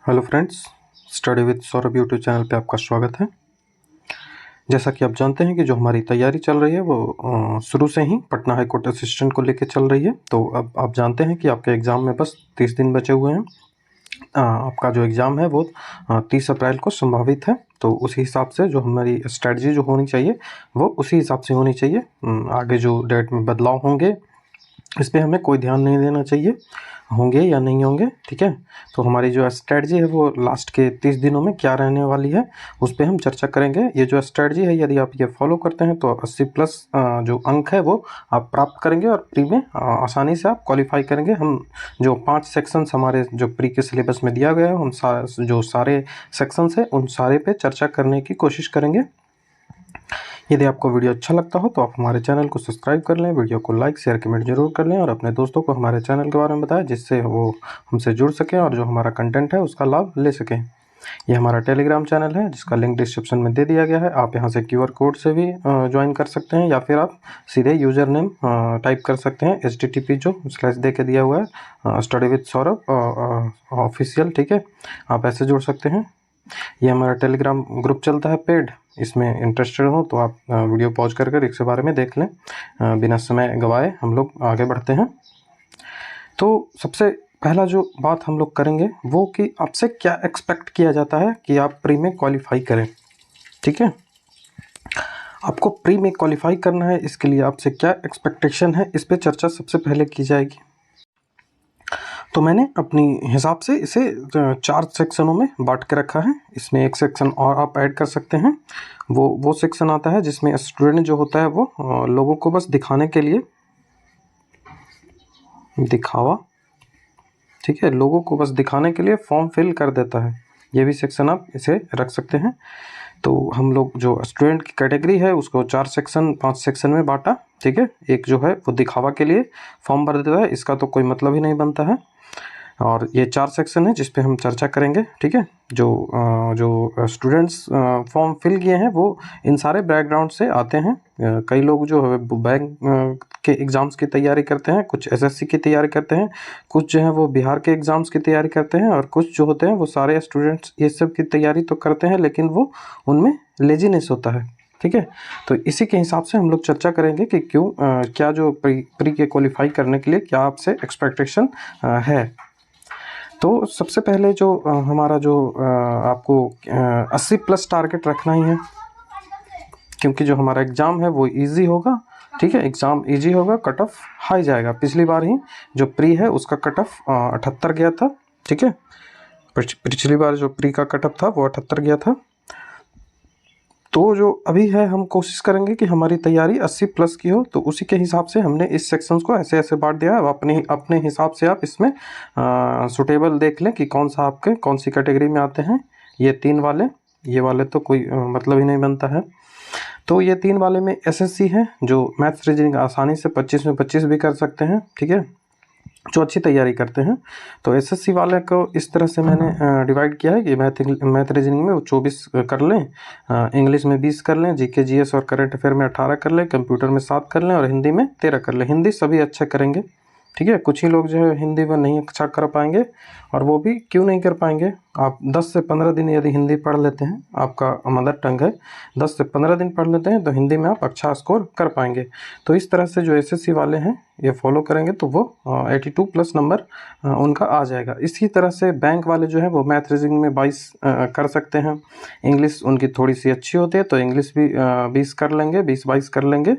Hello friends, study with Saurabh YouTube channel पे आपका स्वागत है। जैसा कि आप जानते हैं कि जो हमारी तैयारी चल रही है वो शुरू से ही पटना हाई कोर्ट असिस्टेंट को लेकर चल रही है। तो अब आप जानते हैं कि आपके एग्ज़ाम में बस 30 दिन बचे हुए हैं। आपका जो एग्ज़ाम है वो 30 अप्रैल को संभावित है। तो उसी हिसाब से जो हमारी स्ट्रेटजी जो होनी चाहिए वो उसी हिसाब से होनी चाहिए। आगे जो डेट में बदलाव होंगे इस पे हमें कोई ध्यान नहीं देना चाहिए, होंगे या नहीं होंगे, ठीक है। तो हमारी जो स्ट्रेटजी है वो लास्ट के 30 दिनों में क्या रहने वाली है उस पे हम चर्चा करेंगे। ये जो स्ट्रेटजी है यदि आप ये फॉलो करते हैं तो 80 प्लस जो अंक है वो आप प्राप्त करेंगे और प्री में आसानी से आप क्वालिफाई करेंगे। हम जो 5 सेक्शंस हमारे जो प्री के सिलेबस में दिया गया है उन जो सारे सेक्शंस है उन सारे पे चर्चा करने की कोशिश करेंगे। यदि आपको वीडियो अच्छा लगता हो तो आप हमारे चैनल को सब्सक्राइब कर लें, वीडियो को लाइक शेयर कमेंट जरूर कर लें और अपने दोस्तों को हमारे चैनल के बारे में बताएं जिससे वो हमसे जुड़ सकें और जो हमारा कंटेंट है उसका लाभ ले सकें। ये हमारा टेलीग्राम चैनल है जिसका लिंक डिस्क्रिप्शन में दे दिया गया है। आप यहाँ से QR कोड से भी ज्वाइन कर सकते हैं या फिर आप सीधे यूज़र नेम टाइप कर सकते हैं HTTP जो स्लैश दे के दिया हुआ है स्टडी विद सौरभ ऑफिशियल, ठीक है। आप ऐसे जुड़ सकते हैं। ये हमारा टेलीग्राम ग्रुप चलता है पेड, इसमें इंटरेस्टेड हो तो आप वीडियो पॉज कर कर इसके बारे में देख लें। बिना समय गवाए हम लोग आगे बढ़ते हैं। तो सबसे पहला जो बात हम लोग करेंगे वो कि आपसे क्या एक्सपेक्ट किया जाता है कि आप प्री में क्वालिफाई करें, ठीक है। आपको प्री में क्वालिफाई करना है, इसके लिए आपसे क्या एक्सपेक्टेशन है इस पे चर्चा सबसे पहले की जाएगी। तो मैंने अपनी हिसाब से इसे 4 सेक्शनों में बांट के रखा है। इसमें एक सेक्शन और आप ऐड कर सकते हैं। वो सेक्शन आता है जिसमें स्टूडेंट जो होता है वो लोगों को बस दिखाने के लिए, दिखावा, ठीक है, लोगों को बस दिखाने के लिए फॉर्म फिल कर देता है। ये भी सेक्शन आप इसे रख सकते हैं। तो हम लोग जो स्टूडेंट की कैटेगरी है उसको 5 सेक्शन में बांटा, ठीक है। एक जो है वो दिखावा के लिए फॉर्म भर देता है, इसका तो कोई मतलब ही नहीं बनता है। और ये 4 सेक्शन है जिस पे हम चर्चा करेंगे, ठीक है। जो स्टूडेंट्स फॉर्म फिल किए हैं वो इन सारे बैकग्राउंड से आते हैं। कई लोग जो है बैंक के एग्ज़ाम्स की तैयारी करते हैं, कुछ SSC की तैयारी करते हैं, कुछ जो है वो बिहार के एग्ज़ाम्स की तैयारी करते हैं और कुछ जो होते हैं वो सारे स्टूडेंट्स ये सब की तैयारी तो करते हैं लेकिन वो उनमें लेजीनेस होता है, ठीक है। तो इसी के हिसाब से हम लोग चर्चा करेंगे कि क्यों क्या जो प्री के क्वालिफाई करने के लिए क्या आपसे एक्सपेक्टेशन है। तो सबसे पहले जो हमारा जो आपको 80 प्लस टारगेट रखना ही है, क्योंकि जो हमारा एग्ज़ाम है वो इजी होगा, ठीक है। एग्ज़ाम इजी होगा, कट ऑफ हाई जाएगा। पिछली बार ही जो प्री है उसका कट ऑफ 78 गया था, ठीक है। पिछली बार जो प्री का कट ऑफ था वो 78 गया था। तो जो अभी है हम कोशिश करेंगे कि हमारी तैयारी 80 प्लस की हो, तो उसी के हिसाब से हमने इस सेक्शंस को ऐसे ऐसे बांट दिया है। अब अपने हिसाब से आप इसमें सुटेबल देख लें कि कौन सा आपके कौन सी कैटेगरी में आते हैं। ये 3 वाले, ये वाले तो कोई मतलब ही नहीं बनता है। तो ये 3 वाले में SSC है जो मैथ्स रीजनिंग आसानी से 25 में 25 भी कर सकते हैं, ठीक है, जो अच्छी तैयारी करते हैं। तो SSC वाले को इस तरह से मैंने डिवाइड किया है कि मैथ रीजनिंग में वो 24 कर लें, इंग्लिश में 20 कर लें, GK GS और करंट अफेयर में 18 कर लें, कंप्यूटर में 7 कर लें और हिंदी में 13 कर लें। हिंदी सभी अच्छे करेंगे, ठीक है। कुछ ही लोग जो है हिंदी में नहीं अच्छा कर पाएंगे, और वो भी क्यों नहीं कर पाएंगे, आप 10 से 15 दिन यदि हिंदी पढ़ लेते हैं, आपका मदर टंग है, 10 से 15 दिन पढ़ लेते हैं तो हिंदी में आप अच्छा स्कोर कर पाएंगे। तो इस तरह से जो SSC वाले हैं ये फॉलो करेंगे तो वो 82 प्लस नंबर उनका आ जाएगा। इसी तरह से बैंक वाले जो है वो मैथ रीजनिंग में 22 कर सकते हैं। इंग्लिश उनकी थोड़ी सी अच्छी होती है तो इंग्लिश भी 20 कर लेंगे, 20-22 कर लेंगे।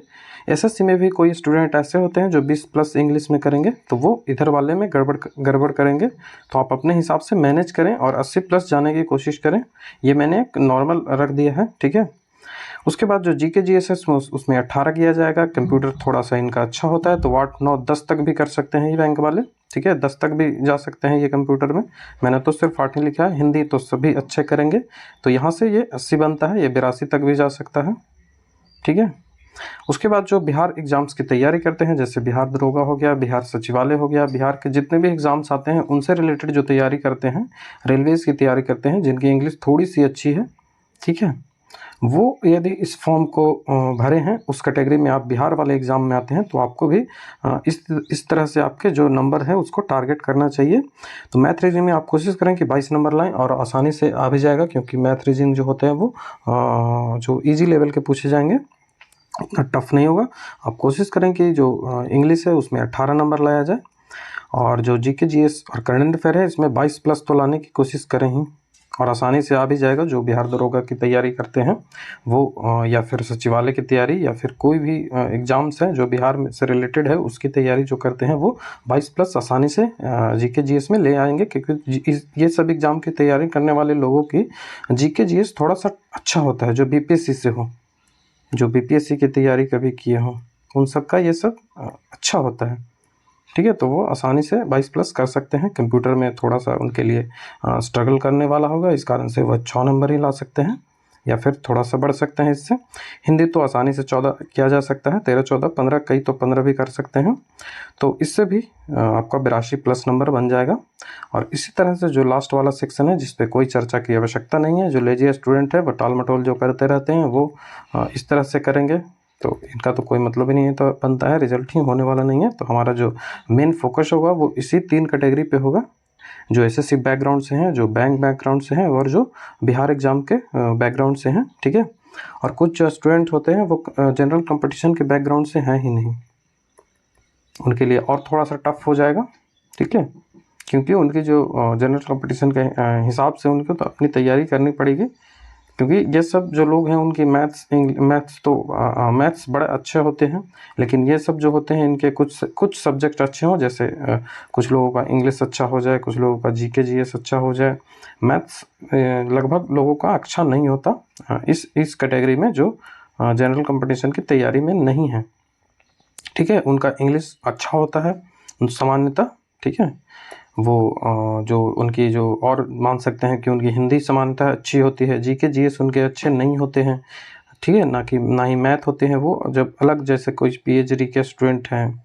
SSC में भी कोई स्टूडेंट ऐसे होते हैं जो 20 प्लस इंग्लिश में करेंगे तो वो इधर वाले में गड़बड़ करेंगे। तो आप अपने हिसाब से मैनेज करें और 80 प्लस जाने की कोशिश करें। ये मैंने एक नॉर्मल रख दिया है, ठीक है। उसके बाद जो GK GS उसमें 18 किया जाएगा। कंप्यूटर थोड़ा सा इनका अच्छा होता है तो 8 9 10 तक भी कर सकते हैं ये बैंक वाले, ठीक है, 10 तक भी जा सकते हैं ये कंप्यूटर में। मैंने तो सिर्फ 8 ही लिखा है। हिंदी तो सभी अच्छे करेंगे तो यहाँ से ये 80 बनता है, ये 82 तक भी जा सकता है, ठीक है। उसके बाद जो बिहार एग्ज़ाम्स की तैयारी करते हैं, जैसे बिहार दरोगा हो गया, बिहार सचिवालय हो गया, बिहार के जितने भी एग्ज़ाम्स आते हैं उनसे रिलेटेड जो तैयारी करते हैं, रेलवेज़ की तैयारी करते हैं जिनकी इंग्लिश थोड़ी सी अच्छी है, ठीक है, वो यदि इस फॉर्म को भरे हैं, उस कैटेगरी में आप बिहार वाले एग्ज़ाम में आते हैं, तो आपको भी इस तरह से आपके जो नंबर है उसको टारगेट करना चाहिए। तो मैथ रीजनिंग में आप कोशिश करें कि 22 नंबर लाएँ और आसानी से आ भी जाएगा, क्योंकि मैथ रीजनिंग जो होते हैं वो जो ईजी लेवल के पूछे जाएंगे, उतना टफ नहीं होगा। आप कोशिश करें कि जो इंग्लिश है उसमें 18 नंबर लाया जाए, और जो जीके जीएस और करंट अफेयर है इसमें 22 प्लस तो लाने की कोशिश करें ही, और आसानी से आ भी जाएगा। जो बिहार दरोगा की तैयारी करते हैं वो या फिर सचिवालय की तैयारी या फिर कोई भी एग्ज़ाम्स हैं जो बिहार में से रिलेटेड है उसकी तैयारी जो करते हैं वो 22 प्लस आसानी से जीके जीएस में ले आएंगे, क्योंकि ये सब एग्ज़ाम की तैयारी करने वाले लोगों की जीके जीएस थोड़ा सा अच्छा होता है, जो बीपीएससी से हो, जो बीपीएससी की तैयारी कभी किए हों, उन सब का ये सब अच्छा होता है। ठीक है, तो वो आसानी से 22 प्लस कर सकते हैं। कंप्यूटर में थोड़ा सा उनके लिए स्ट्रगल करने वाला होगा, इस कारण से वह 6 नंबर ही ला सकते हैं, या फिर थोड़ा सा बढ़ सकते हैं इससे। हिंदी तो आसानी से 14 किया जा सकता है, 13, 14, 15, कई तो 15 भी कर सकते हैं। तो इससे भी आपका 82 प्लस नंबर बन जाएगा। और इसी तरह से जो लास्ट वाला सेक्शन है, जिस पे कोई चर्चा की आवश्यकता नहीं है, जो लेजी स्टूडेंट है वो टाल मटोल जो करते रहते हैं वो इस तरह से करेंगे, तो इनका तो कोई मतलब ही नहीं है, तो बनता है रिजल्ट ही होने वाला नहीं है। तो हमारा जो मेन फोकस होगा वो इसी 3 कैटेगरी पे होगा, जो एसएससी बैकग्राउंड से हैं, जो बैंक बैकग्राउंड से हैं, और जो बिहार एग्ज़ाम के बैकग्राउंड से हैं। ठीक है, और कुछ जो स्टूडेंट होते हैं वो जनरल कंपटीशन के बैकग्राउंड से हैं ही नहीं, उनके लिए और थोड़ा सा टफ हो जाएगा। ठीक है, क्योंकि उनकी जो जनरल कंपटीशन के हिसाब से उनको तो अपनी तैयारी करनी पड़ेगी, क्योंकि ये सब जो लोग हैं उनकी मैथ्स बड़े अच्छे होते हैं, लेकिन ये सब जो होते हैं इनके कुछ सब्जेक्ट अच्छे हों, जैसे कुछ लोगों का इंग्लिश अच्छा हो जाए, कुछ लोगों का जीके जीएस अच्छा हो जाए। मैथ्स लगभग लोगों का अच्छा नहीं होता इस कैटेगरी में, जो जनरल कंपटीशन की तैयारी में नहीं है। ठीक है, उनका इंग्लिश अच्छा होता है सामान्यतः। ठीक है, वो जो उनकी जो और मान सकते हैं कि उनकी हिंदी सामान्यतः अच्छी होती है, जीके जीएस उनके अच्छे नहीं होते हैं। ठीक है, ना ही मैथ होते हैं वो जब अलग, जैसे कोई पीएचडी के स्टूडेंट हैं,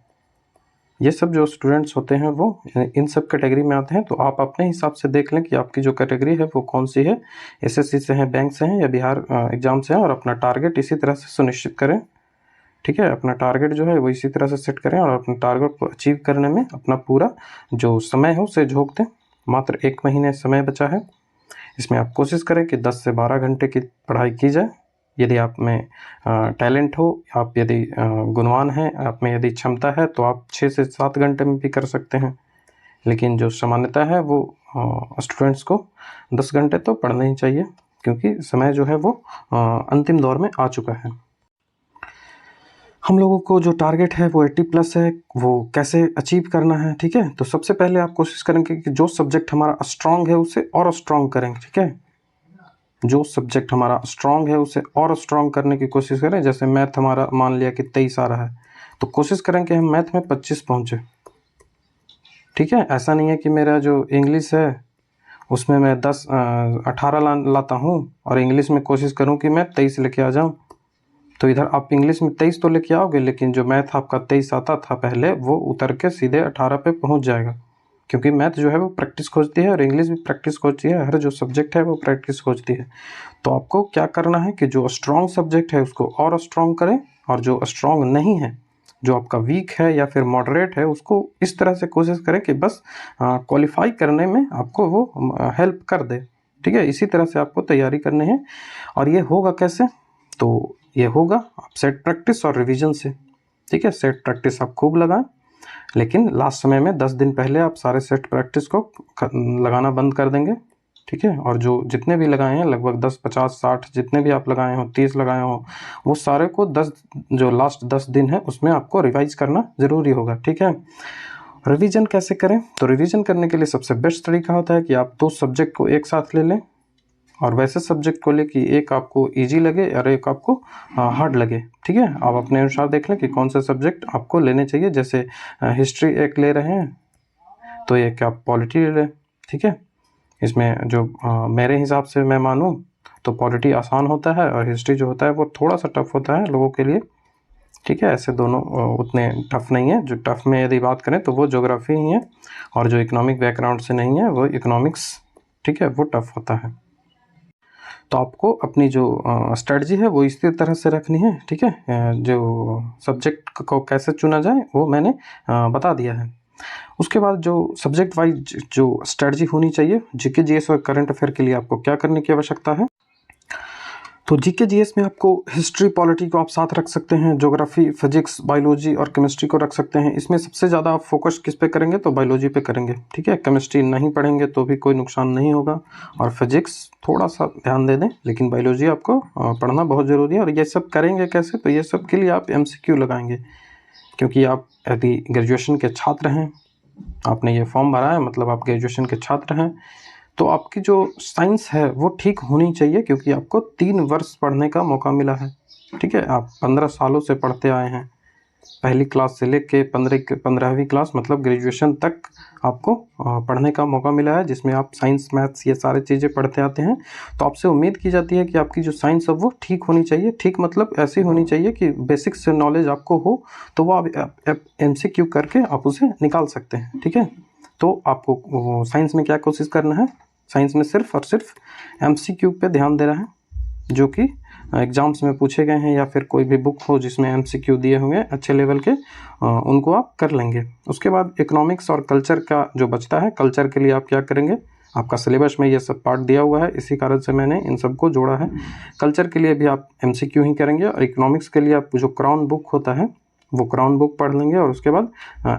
ये सब जो स्टूडेंट्स होते हैं वो इन सब कैटेगरी में आते हैं। तो आप अपने हिसाब से देख लें कि आपकी जो कैटेगरी है वो कौन सी है, एसएससी से है, बैंक से है, या बिहार एग्ज़ाम से है, और अपना टारगेट इसी तरह से सुनिश्चित करें। ठीक है, अपना टारगेट जो है वो इसी तरह से सेट करें, और अपने टारगेट को अचीव करने में अपना पूरा जो समय है उसे झोंक दें। मात्र 1 महीने समय बचा है, इसमें आप कोशिश करें कि 10 से 12 घंटे की पढ़ाई की जाए। यदि आप में टैलेंट हो, आप यदि गुणवान हैं, आप में यदि क्षमता है, तो आप 6 से 7 घंटे में भी कर सकते हैं। लेकिन जो सामान्यता है वो स्टूडेंट्स को 10 घंटे तो पढ़ना ही चाहिए, क्योंकि समय जो है वो अंतिम दौर में आ चुका है। हम लोगों को जो टारगेट है वो 80 प्लस है, वो कैसे अचीव करना है। ठीक है, तो सबसे पहले आप कोशिश करेंगे कि जो सब्जेक्ट हमारा स्ट्रांग है उसे और स्ट्रांग करें। ठीक है, जो सब्जेक्ट हमारा स्ट्रांग है उसे और स्ट्रांग करने की कोशिश करें। जैसे मैथ हमारा मान लिया कि 23 आ रहा है, तो कोशिश करें कि हम मैथ में 25 पहुँचे। ठीक है, ऐसा नहीं है कि मेरा जो इंग्लिश है उसमें मैं 18 लाता हूँ और इंग्लिश में कोशिश करूँ कि मैं 23 लेके आ जाऊँ। तो इधर आप इंग्लिश में 23 तो लेके आओगे, लेकिन जो मैथ आपका 23 आता था पहले, वो उतर के सीधे 18 पे पहुंच जाएगा, क्योंकि मैथ जो है वो प्रैक्टिस खोजती है, और इंग्लिश भी प्रैक्टिस खोजती है। हर जो सब्जेक्ट है वो प्रैक्टिस खोजती है। तो आपको क्या करना है कि जो स्ट्रॉन्ग सब्जेक्ट है उसको और स्ट्रॉन्ग करें, और जो स्ट्रॉन्ग नहीं है, जो आपका वीक है या फिर मॉडरेट है, उसको इस तरह से कोशिश करें कि बस क्वालिफाई करने में आपको वो हेल्प कर दे। ठीक है, इसी तरह से आपको तैयारी करनी है। और ये होगा कैसे? तो ये होगा आप सेट प्रैक्टिस और रिवीजन से। ठीक है, सेट प्रैक्टिस आप खूब लगाएं, लेकिन लास्ट समय में 10 दिन पहले आप सारे सेट प्रैक्टिस को लगाना बंद कर देंगे। ठीक है, और जो जितने भी लगाए हैं लगभग 10, 50, 60 जितने भी आप लगाए हो, 30 लगाए हो, वो सारे को 10 जो लास्ट 10 दिन है उसमें आपको रिवाइज करना ज़रूरी होगा। ठीक है, रिवीजन कैसे करें? तो रिवीजन करने के लिए सबसे बेस्ट तरीका होता है कि आप 2 सब्जेक्ट को एक साथ ले लें, और वैसे सब्जेक्ट को ले कि एक आपको इजी लगे और एक आपको हार्ड लगे। ठीक है, आप अपने अनुसार देख लें कि कौन सा सब्जेक्ट आपको लेने चाहिए। जैसे हिस्ट्री एक ले रहे हैं तो एक आप पॉलिटी ले लें। ठीक है, इसमें जो मेरे हिसाब से मैं मानूँ तो पॉलिटी आसान होता है, और हिस्ट्री जो होता है वो थोड़ा सा टफ होता है लोगों के लिए। ठीक है, ऐसे दोनों उतने टफ नहीं है। जो टफ में यदि बात करें तो वो ज्योग्राफी ही है, और जो इकोनॉमिक बैकग्राउंड से नहीं है वो इकोनॉमिक्स। ठीक है, वो टफ होता है। तो आपको अपनी जो स्ट्रेटजी है वो इसी तरह से रखनी है, ठीक है। जो सब्जेक्ट को कैसे चुना जाए वो मैंने बता दिया है। उसके बाद जो सब्जेक्ट वाइज जो स्ट्रेटजी होनी चाहिए जीके जीएस और करंट अफेयर के लिए आपको क्या करने की आवश्यकता है। तो जीके जीएस में आपको हिस्ट्री पॉलिटी को आप साथ रख सकते हैं, ज्योग्राफी, फिजिक्स, बायोलॉजी और केमिस्ट्री को रख सकते हैं। इसमें सबसे ज़्यादा आप फोकस किस पे करेंगे, तो बायोलॉजी पे करेंगे, ठीक है। केमिस्ट्री नहीं पढ़ेंगे तो भी कोई नुकसान नहीं होगा, और फिजिक्स थोड़ा सा ध्यान दे दें, लेकिन बायोलॉजी आपको पढ़ना बहुत ज़रूरी है। और ये सब करेंगे कैसे, तो ये सब के लिए आप MCQ लगाएंगे, क्योंकि आप यदि ग्रेजुएशन के छात्र हैं, आपने ये फॉर्म भरा है, मतलब आप ग्रेजुएशन के छात्र हैं, तो आपकी जो साइंस है वो ठीक होनी चाहिए, क्योंकि आपको 3 वर्ष पढ़ने का मौका मिला है, ठीक है। आप 15 सालों से पढ़ते आए हैं, पहली क्लास से लेके 15वीं क्लास मतलब ग्रेजुएशन तक आपको पढ़ने का मौका मिला है, जिसमें आप साइंस, मैथ्स, ये सारी चीज़ें पढ़ते आते हैं। तो आपसे उम्मीद की जाती है कि आपकी जो साइंस है वो ठीक होनी चाहिए। ठीक मतलब ऐसी होनी चाहिए कि बेसिक से नॉलेज आपको हो, तो वो आप MCQ करके आप उसे निकाल सकते हैं, ठीक है। तो आपको साइंस में क्या कोशिश करना है, साइंस में सिर्फ और सिर्फ MCQ पे ध्यान देना है, जो कि एग्जाम्स में पूछे गए हैं, या फिर कोई भी बुक हो जिसमें MCQ दिए होंगे अच्छे लेवल के, उनको आप कर लेंगे। उसके बाद इकोनॉमिक्स और कल्चर का जो बचता है, कल्चर के लिए आप क्या करेंगे, आपका सिलेबस में ये सब पार्ट दिया हुआ है, इसी कारण से मैंने इन सबको जोड़ा है। कल्चर के लिए भी आप MCQ ही करेंगे, और इकोनॉमिक्स के लिए आप जो क्राउन बुक होता है वो क्राउन बुक पढ़ लेंगे, और उसके बाद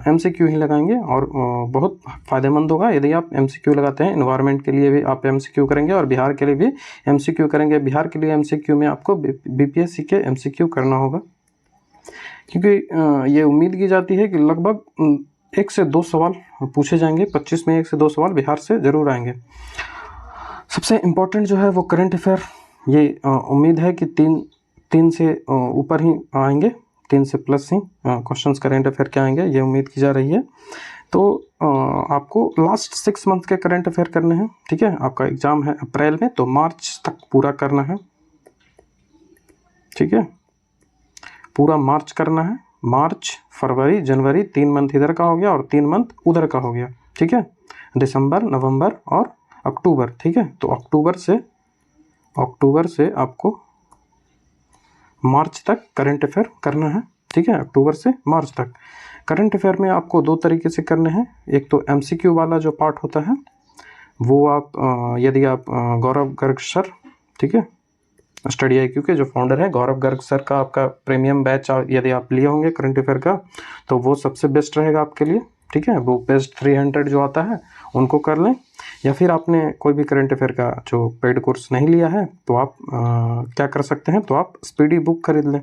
MCQ ही लगाएंगे, और बहुत फ़ायदेमंद होगा यदि आप MCQ लगाते हैं। एनवायरनमेंट के लिए भी आप MCQ करेंगे, और बिहार के लिए भी MCQ करेंगे। बिहार के लिए MCQ में आपको BPSC के MCQ करना होगा, क्योंकि ये उम्मीद की जाती है कि लगभग 1 से 2 सवाल पूछे जाएंगे, 25 में 1 से 2 सवाल बिहार से ज़रूर आएंगे। सबसे इम्पोर्टेंट जो है वो करंट अफेयर, ये उम्मीद है कि 3 से ऊपर ही आएंगे, 3 से प्लस ही क्वेश्चंस करंट अफेयर के आएंगे, ये उम्मीद की जा रही है। तो आपको लास्ट 6 मंथ के करंट अफेयर करने हैं, ठीक है। आपका एग्ज़ाम है अप्रैल में, तो मार्च तक पूरा करना है, ठीक है। पूरा मार्च करना है, मार्च, फरवरी, जनवरी, 3 मंथ इधर का हो गया और 3 मंथ उधर का हो गया, ठीक है। दिसंबर, नवंबर और अक्टूबर, ठीक है। तो अक्टूबर से आपको मार्च तक करंट अफेयर करना है, ठीक है। अक्टूबर से मार्च तक करंट अफेयर में आपको 2 तरीके से करने हैं। एक तो MCQ वाला जो पार्ट होता है वो आप यदि आप गौरव गर्ग सर, ठीक है, स्टडी IQ के जो फाउंडर हैं, गौरव गर्ग सर का आपका प्रीमियम बैच यदि आप लिए होंगे करंट अफेयर का, तो वो सबसे बेस्ट रहेगा आपके लिए, ठीक है। वो बेस्ट 300 जो आता है उनको कर लें, या फिर आपने कोई भी करंट अफेयर का जो पेड कोर्स नहीं लिया है, तो आप क्या कर सकते हैं, तो आप स्पीडी बुक खरीद लें,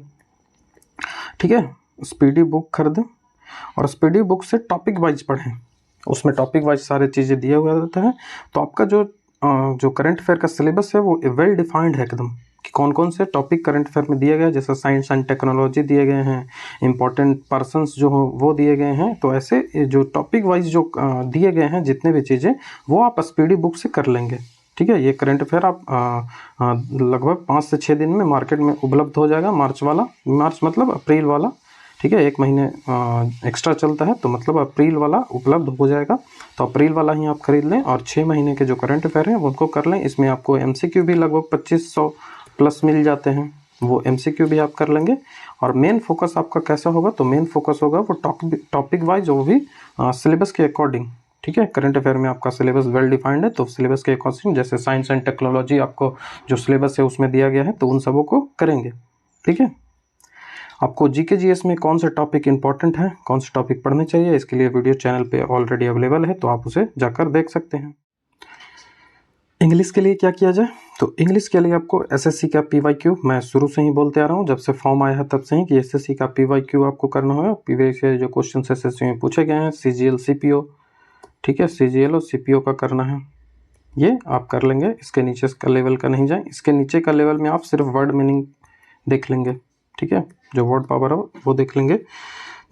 ठीक है। स्पीडी बुक खरीदें, और स्पीडी बुक से टॉपिक वाइज पढ़ें, उसमें टॉपिक वाइज सारी चीज़ें दिया हुआ रहता है। तो आपका जो करंट अफेयर का सिलेबस है वो वेल डिफाइंड है एकदम, कि कौन कौन से टॉपिक करंट अफेयर में दिए गए हैं। जैसे साइंस एंड टेक्नोलॉजी दिए गए हैं, इंपॉर्टेंट पर्सन्स जो हो वो दिए गए हैं। तो ऐसे जो टॉपिक वाइज जो दिए गए हैं जितने भी चीज़ें, वो आप स्पीडी बुक से कर लेंगे, ठीक है। ये करंट अफेयर आप लगभग 5 से 6 दिन में मार्केट में उपलब्ध हो जाएगा। मार्च मतलब अप्रैल वाला, ठीक है। 1 महीने एक्स्ट्रा चलता है, तो मतलब अप्रैल वाला उपलब्ध हो जाएगा। तो अप्रैल वाला ही आप खरीद लें, और 6 महीने के जो करंट अफेयर हैं उनको कर लें। इसमें आपको MCQ भी लगभग 2500 प्लस मिल जाते हैं, वो MCQ भी आप कर लेंगे। और मेन फोकस आपका कैसा होगा, तो मेन फोकस होगा वो टॉपिक वाइज, वो भी सिलेबस के अकॉर्डिंग, ठीक है। करंट अफेयर में आपका सिलेबस वेल डिफाइंड है, तो सिलेबस के अकॉर्डिंग, जैसे साइंस एंड टेक्नोलॉजी आपको जो सिलेबस है उसमें दिया गया है, तो उन सबों को करेंगे, ठीक है। आपको जीके जीएस में कौन से टॉपिक इंपॉर्टेंट है, कौन से टॉपिक पढ़ने चाहिए, इसके लिए वीडियो चैनल पे ऑलरेडी अवेलेबल है, तो आप उसे जाकर देख सकते हैं। इंग्लिश के लिए क्या किया जाए, तो इंग्लिश के लिए आपको SSC का PYQ, मैं शुरू से ही बोलते आ रहा हूँ, जब से फॉर्म आया है तब से ही, कि SSC का PYQ आपको करना होगा। PYQ जो क्वेश्चन SSC में पूछे गए हैं, CGL CPO, ठीक है, CGL और CPO का करना है, ये आप कर लेंगे। इसके नीचे का लेवल का नहीं जाए, इसके नीचे का लेवल में आप सिर्फ वर्ड मीनिंग देख लेंगे, ठीक है। जो वर्ड पावर हो वो देख लेंगे।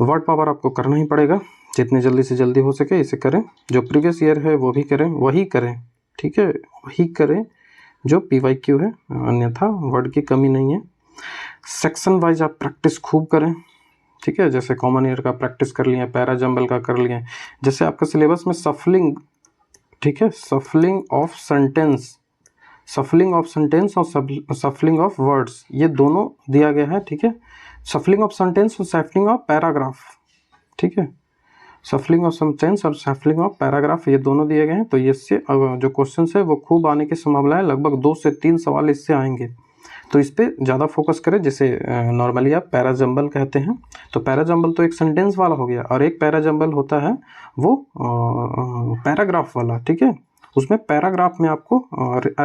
वर्ड पावर आपको करना ही पड़ेगा, जितनी जल्दी से जल्दी हो सके इसे करें। जो प्रीवियस ईयर है वो भी करें, वही करें, ठीक है, वही करें जो PYQ है, अन्यथा वर्ड की कमी नहीं है। सेक्शन वाइज आप प्रैक्टिस खूब करें, ठीक है। जैसे कॉमन ईयर का प्रैक्टिस कर लिए, पैरा जंबल का कर लिए। जैसे आपका सिलेबस में सफलिंग, ठीक है, सफलिंग ऑफ सेंटेंस, सफलिंग ऑफ सेंटेंस और सफलिंग ऑफ वर्ड्स, ये दोनों दिया गया है, ठीक है। सफलिंग ऑफ सेंटेंस और सफलिंग ऑफ पैराग्राफ, ठीक है। सफलिंग ऑफ सेंटेंस और सफलिंग ऑफ पैराग्राफ ये दोनों दिए गए हैं। तो इससे जो क्वेश्चन है वो खूब आने की संभावना है, लगभग 2 से 3 सवाल इससे आएंगे। तो इस पर ज़्यादा फोकस करें, जैसे नॉर्मली आप पैराजम्बल कहते हैं। तो पैराजम्बल तो एक सेंटेंस वाला हो गया, और एक पैराजम्बल होता है वो पैराग्राफ वाला, ठीक है। उसमें पैराग्राफ में आपको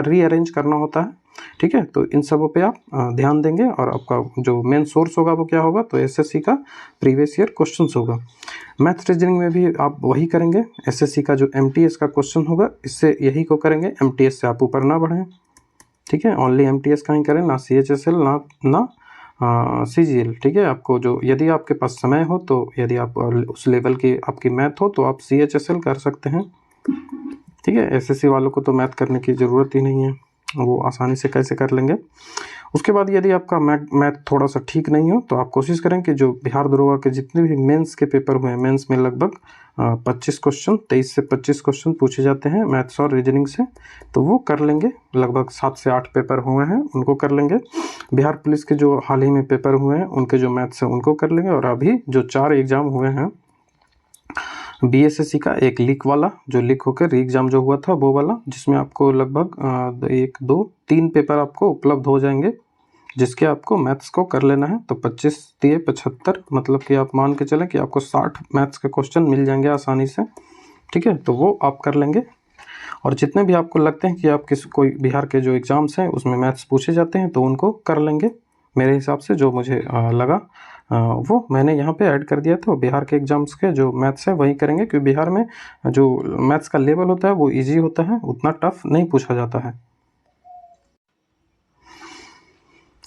रीअरेंज करना होता है, ठीक है। तो इन सबों पे आप ध्यान देंगे, और आपका जो मेन सोर्स होगा वो क्या होगा, तो एसएससी का प्रीवियस ईयर क्वेश्चंस होगा। मैथ रीजनिंग में भी आप वही करेंगे, एसएससी का जो एमटीएस का क्वेश्चन होगा इससे यही को करेंगे, एमटीएस से आप ऊपर ना बढ़ें, ठीक है। ओनली एमटीएस का ही करें, ना सीएचएसएल ना सीजीएल, ठीक है। आपको जो यदि आपके पास समय हो, तो यदि आप उस लेवल की आपकी मैथ हो तो आप सीएचएसएल कर सकते हैं, ठीक है। एसएससी वालों को तो मैथ करने की ज़रूरत ही नहीं है, वो आसानी से कैसे कर लेंगे। उसके बाद यदि आपका मैथ थोड़ा सा ठीक नहीं हो, तो आप कोशिश करें कि जो बिहार दरोगा के जितने भी मेंस के पेपर हुए हैं, मेंस में लगभग 25 क्वेश्चन, 23 से 25 क्वेश्चन पूछे जाते हैं मैथ्स और रीजनिंग से, तो वो कर लेंगे। लगभग 7 से 8 पेपर हुए हैं, उनको कर लेंगे। बिहार पुलिस के जो हाल ही में पेपर हुए हैं उनके जो मैथ्स हैं उनको कर लेंगे। और अभी जो 4 एग्ज़ाम हुए हैं बीएसएससी का, एक लीक वाला जो लीक होकर री एग्ज़ाम जो हुआ था वो वाला, जिसमें आपको लगभग 1 2 3 पेपर आपको उपलब्ध हो जाएंगे, जिसके आपको मैथ्स को कर लेना है। तो 25 दिए 75, मतलब कि आप मान के चलें कि आपको 60 मैथ्स के क्वेश्चन मिल जाएंगे आसानी से, ठीक है। तो वो आप कर लेंगे। और जितने भी आपको लगते हैं कि आप कोई बिहार के जो एग्ज़ाम्स हैं उसमें मैथ्स पूछे जाते हैं, तो उनको कर लेंगे। मेरे हिसाब से जो मुझे लगा वो मैंने यहाँ पे ऐड कर दिया था। बिहार के एग्ज़ाम्स के जो मैथ्स है वही करेंगे, क्योंकि बिहार में जो मैथ्स का लेवल होता है वो ईजी होता है, उतना टफ नहीं पूछा जाता है।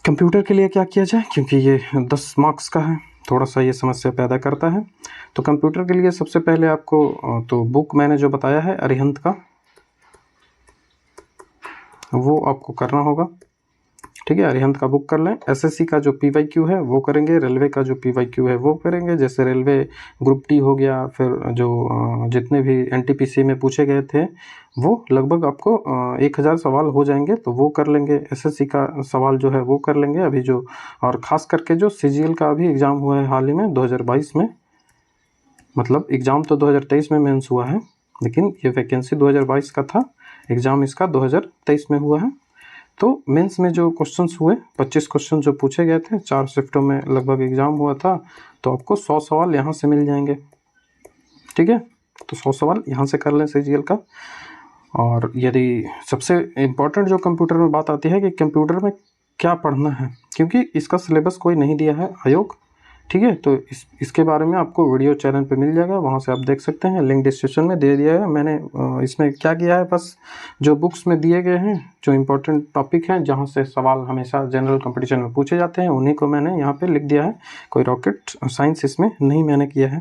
कंप्यूटर के लिए क्या किया जाए, क्योंकि ये 10 मार्क्स का है, थोड़ा सा ये समस्या पैदा करता है। तो कंप्यूटर के लिए सबसे पहले आपको तो बुक मैंने जो बताया है अरिहंत का, वो आपको करना होगा, ठीक है। अरिहंत का बुक कर लें। एसएससी का जो पीवाईक्यू है वो करेंगे, रेलवे का जो पीवाईक्यू है वो करेंगे। जैसे रेलवे ग्रुप टी हो गया, फिर जो जितने भी एनटीपीसी में पूछे गए थे वो लगभग आपको 1000 सवाल हो जाएंगे, तो वो कर लेंगे। एसएससी का सवाल जो है वो कर लेंगे अभी जो, और ख़ास करके जो सीजीएल का अभी एग्ज़ाम हुआ है हाल ही में 2022 में, मतलब एग्ज़ाम तो 2023 में मेंस हुआ है, लेकिन ये वैकेंसी 2022 का था, एग्ज़ाम इसका 2023 में हुआ है। तो मेंस में जो क्वेश्चंस हुए 25 क्वेश्चन जो पूछे गए थे, 4 शिफ्टों में लगभग एग्ज़ाम हुआ था, तो आपको 100 सवाल यहाँ से मिल जाएंगे, ठीक है। तो 100 सवाल यहाँ से कर लें सीजीएल का। और यदि सबसे इम्पोर्टेंट जो कंप्यूटर में बात आती है कि कंप्यूटर में क्या पढ़ना है, क्योंकि इसका सिलेबस कोई नहीं दिया है आयोग, ठीक है। तो इसके बारे में आपको वीडियो चैनल पे मिल जाएगा, वहाँ से आप देख सकते हैं, लिंक डिस्क्रिप्शन में दे दिया है मैंने। इसमें क्या किया है, बस जो बुक्स में दिए गए हैं जो इम्पोर्टेंट टॉपिक हैं, जहाँ से सवाल हमेशा जनरल कंपटीशन में पूछे जाते हैं, उन्हीं को मैंने यहाँ पे लिख दिया है। कोई रॉकेट साइंस इसमें नहीं मैंने किया है,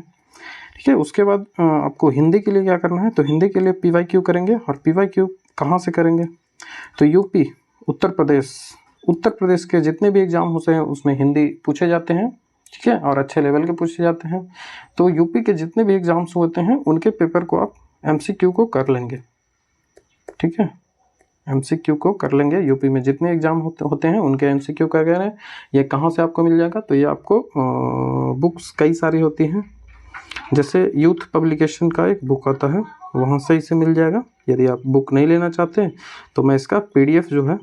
ठीक है। उसके बाद आपको हिंदी के लिए क्या करना है, तो हिंदी के लिए पीवाईक्यू करेंगे। और पीवाईक्यू कहाँ से करेंगे, तो यूपी उत्तर प्रदेश के जितने भी एग्ज़ाम होते हैं उसमें हिंदी पूछे जाते हैं, ठीक है, और अच्छे लेवल के पूछे जाते हैं। तो यूपी के जितने भी एग्ज़ाम्स होते हैं उनके पेपर को आप एमसीक्यू को कर लेंगे, ठीक है। एमसीक्यू को कर लेंगे, यूपी में जितने एग्ज़ाम होते हैं उनके एमसीक्यू कर रहे हैं। ये कहाँ से आपको मिल जाएगा, तो ये आपको बुक्स कई सारी होती हैं, जैसे यूथ पब्लिकेशन का एक बुक आता है, वहाँ से इसे मिल जाएगा। यदि आप बुक नहीं लेना चाहते तो मैं इसका पीडीएफ जो है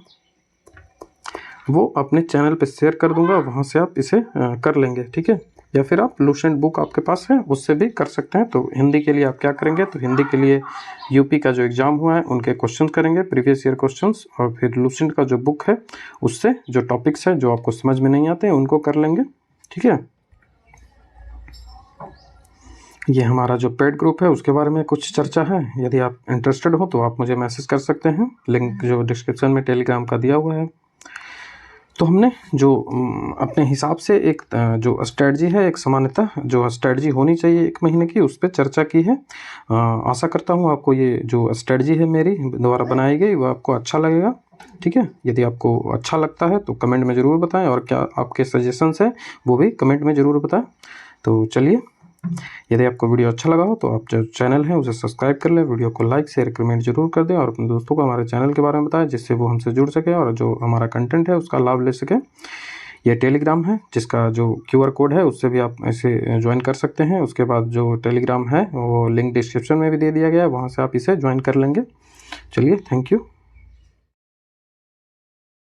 वो अपने चैनल पे शेयर कर दूंगा, वहाँ से आप इसे कर लेंगे, ठीक है। या फिर आप लूसेंट बुक आपके पास है उससे भी कर सकते हैं। तो हिंदी के लिए आप क्या करेंगे, तो हिंदी के लिए यूपी का जो एग्ज़ाम हुआ है उनके क्वेश्चन करेंगे, प्रीवियस ईयर क्वेश्चंस, और फिर लूसेंट का जो बुक है उससे जो टॉपिक्स है जो आपको समझ में नहीं आते हैं उनको कर लेंगे, ठीक है। ये हमारा जो पेड ग्रुप है उसके बारे में कुछ चर्चा है, यदि आप इंटरेस्टेड हो तो आप मुझे मैसेज कर सकते हैं, लिंक जो डिस्क्रिप्शन में टेलीग्राम का दिया हुआ है। तो हमने जो अपने हिसाब से एक जो स्ट्रेटजी है, एक सामान्यतः जो स्ट्रेटजी होनी चाहिए 1 महीने की, उस पर चर्चा की है। आशा करता हूँ आपको ये जो स्ट्रेटजी है मेरी द्वारा बनाई गई वो आपको अच्छा लगेगा, ठीक है। यदि आपको अच्छा लगता है तो कमेंट में ज़रूर बताएं, और क्या आपके सजेशंस हैं वो भी कमेंट में ज़रूर बताएं। तो चलिए यदि आपको वीडियो अच्छा लगा हो तो आप जो चैनल है उसे सब्सक्राइब कर लें, वीडियो को लाइक शेयर कमेंट जरूर कर दें और अपने दोस्तों को हमारे चैनल के बारे में बताएं, जिससे वो हमसे जुड़ सके और जो हमारा कंटेंट है उसका लाभ ले सके। ये टेलीग्राम है जिसका जो QR कोड है उससे भी आप इसे ज्वाइन कर सकते हैं। उसके बाद जो टेलीग्राम है वो लिंक डिस्क्रिप्शन में भी दे दिया गया है, वहाँ से आप इसे ज्वाइन कर लेंगे। चलिए, थैंक यू।